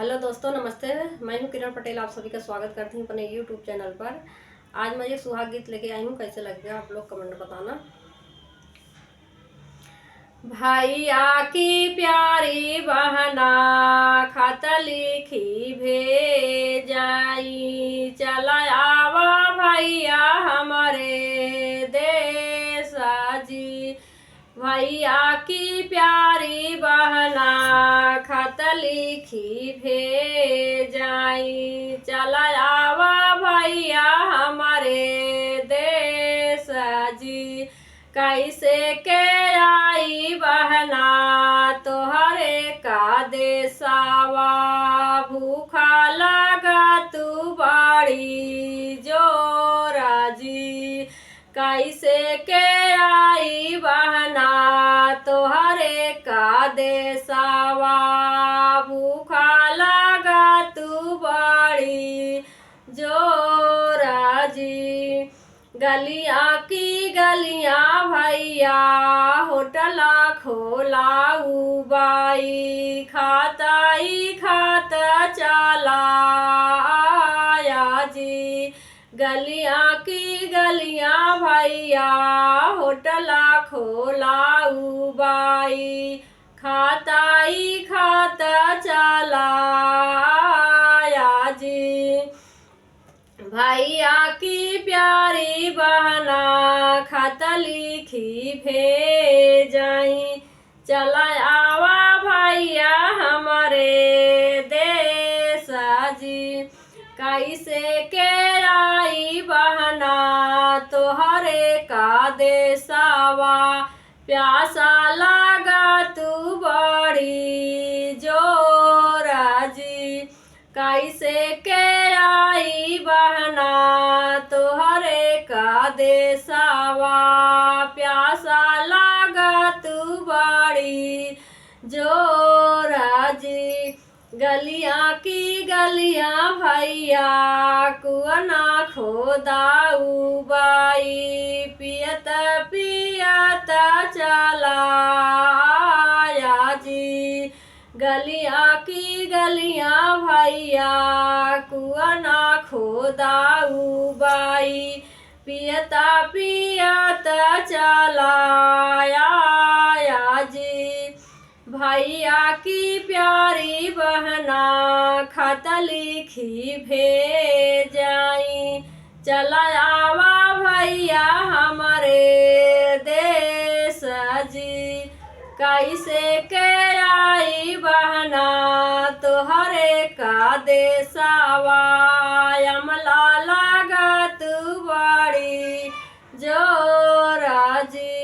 Hello दोस्तों, नमस्ते। मैं हूं किरण पटेल, आप सभी का स्वागत करती हूं अपने यूट्यूब चैनल पर। आज मैं ये सुहाग गीत लेके आई हूं, कैसे लग गया आप लोग कमेंट बताना। भैया की प्यारी बहना खत लिखी भेजाई, चला आवा भैया हमारे देश जी। भैया की प्यारी बहना खत लिखी भेजाई, चला आवा भैया हमारे देश जी। कैसे के आई बहना तोहरे का देसावा, भूखा लगा तू बाड़ी जोरा जी। कैसे के आई बहना तोहरे का देसावा, भूखा लगा तू बाड़ी जोरा जी। गलियां की गलियां भैया होटला खोलाऊ बाई, खाताई खाता चला आया जी। गलियां की गलियां भैया होटला खोलाऊ बाई, खाताई खाता चला आया जी। भैया की प्यारी बहना खत लिखी भेजाई, चला आवा भैया हमारे देश जी। कैसे के आई बहना तोहरे का देसावा, प्यासा लगा तू बड़ी जोरा जी। कैसे के आई बहना तोहरे का देसावा, प्यासा लगा तू बड़ी जोरा जी। गलियां की गलियां भैया कुआना खोदाऊ बाई, पियत पियत चला आया जी। गलियां की गलियां भैया कुआना खोदाऊ बाई, पियता पियता चला आया जी। भैया की प्यारी बहना खत लिखी भेजाई, चला आवा भैया हमारे देश जी। कैसे के आई बहना तोहरे का देसावा, अमला लगा तू बड़ी जोरा जी।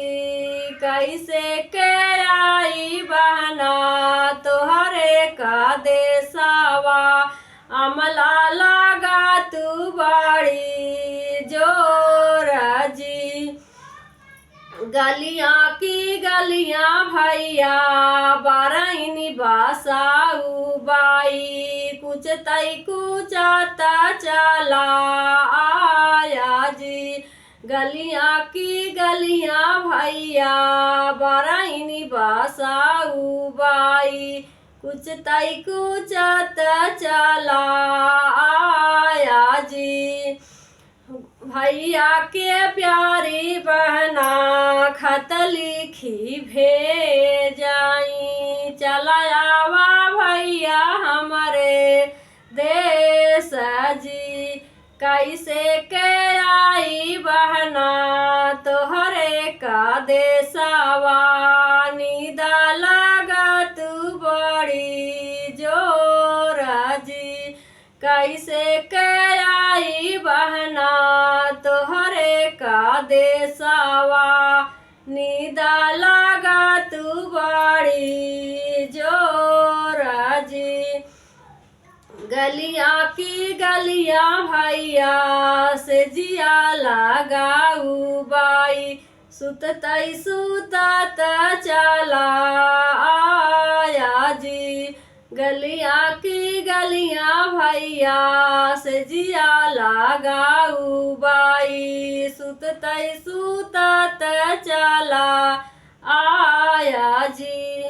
कैसे के आई बहना तोहरे का देसावा, अमला लगा तू बड़ी जोरा जी। गलियां की गलियां भैया बारैनी बासाऊ बाई, कुछ तई कुचाता चला आया जी। गलियां की गलियां भैया बारैनी बासाऊ बाई, कुछ तई कुचाता चला आया जी। भैया के प्यारी बहना खत लिखी भेजाई, चला आवा भैया हमारे देश जी। कैसे के आई बहना तोहरे का देसावा, नीदा लगा तू बड़ी जोरा जी। कैसे के आई बहना तोहरे का देसावा, नीदा लगा तू बड़ी जोरा जी। गलियां की गलियां भैया से जिया लगाऊ बाई, सुततई सुतत चला आया जी। गलियां की गलियां भैया से जिया लगाऊ बाई, सुततई सुतत चला आया जी।